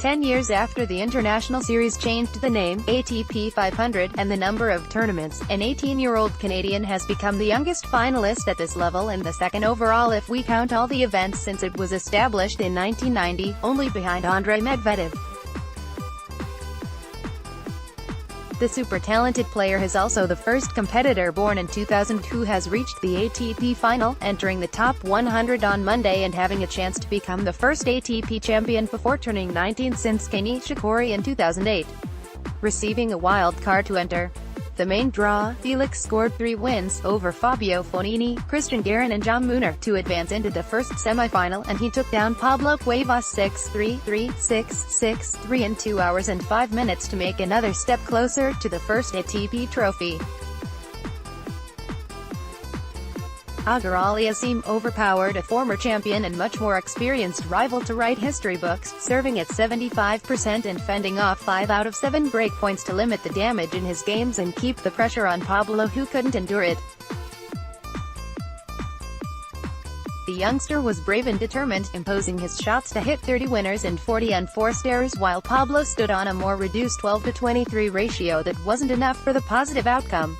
10 years after the international series changed the name, ATP 500, and the number of tournaments, an 18-year-old Canadian has become the youngest finalist at this level and the second overall if we count all the events since it was established in 1990, only behind Andrei Medvedev. The super-talented player is also the first competitor born in 2000 who has reached the ATP final, entering the top 100 on Monday and having a chance to become the first ATP champion before turning 19 since Kei Nishik in 2008. Receiving a wild card to enter the main draw, Felix scored 3 wins, over Fabio Fognini, Christian Garin and John Munar, to advance into the first semi-final, and he took down Pablo Cuevas 6-3, 3-6, 6-3 in 2 hours and 5 minutes to make another step closer to the first ATP trophy. Auger-Aliassime overpowered a former champion and much more experienced rival to write history books, serving at 75% and fending off 5 out of 7 breakpoints to limit the damage in his games and keep the pressure on Pablo, who couldn't endure it. The youngster was brave and determined, imposing his shots to hit 30 winners and 40 unforced errors, while Pablo stood on a more reduced 12-to-23 ratio that wasn't enough for the positive outcome.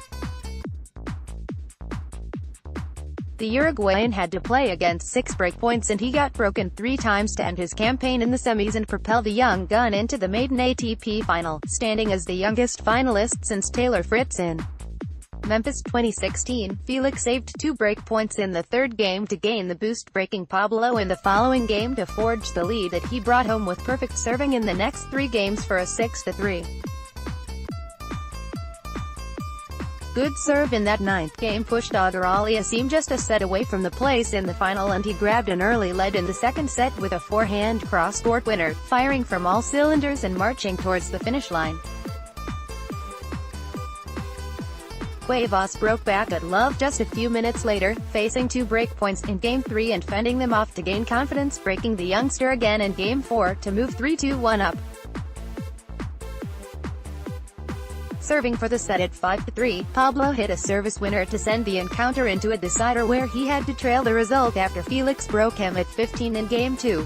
The Uruguayan had to play against 6 breakpoints and he got broken 3 times to end his campaign in the semis and propel the young gun into the maiden ATP final, standing as the youngest finalist since Taylor Fritz in Memphis 2016. Felix saved 2 breakpoints in the third game to gain the boost, breaking Pablo in the following game to forge the lead that he brought home with perfect serving in the next 3 games for a 6-3. Good serve in that 9th game pushed Auger-Aliassime just a set away from the place in the final, and he grabbed an early lead in the second set with a forehand cross-court winner, firing from all cylinders and marching towards the finish line. Cuevas broke back at love just a few minutes later, facing 2 breakpoints in Game 3 and fending them off to gain confidence, breaking the youngster again in Game 4 to move 3-2-1 up. Serving for the set at 5-3, Pablo hit a service winner to send the encounter into a decider where he had to trail the result after Felix broke him at 15 in Game 2.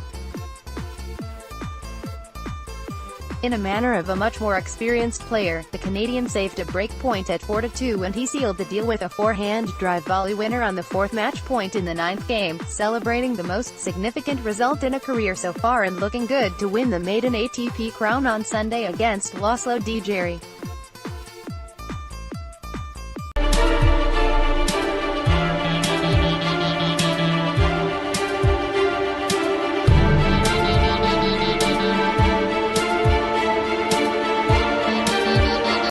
In a manner of a much more experienced player, the Canadian saved a break point at 4-2 and he sealed the deal with a forehand drive volley winner on the 4th match point in the 9th game, celebrating the most significant result in a career so far and looking good to win the maiden ATP crown on Sunday against Laszlo Di Jerry.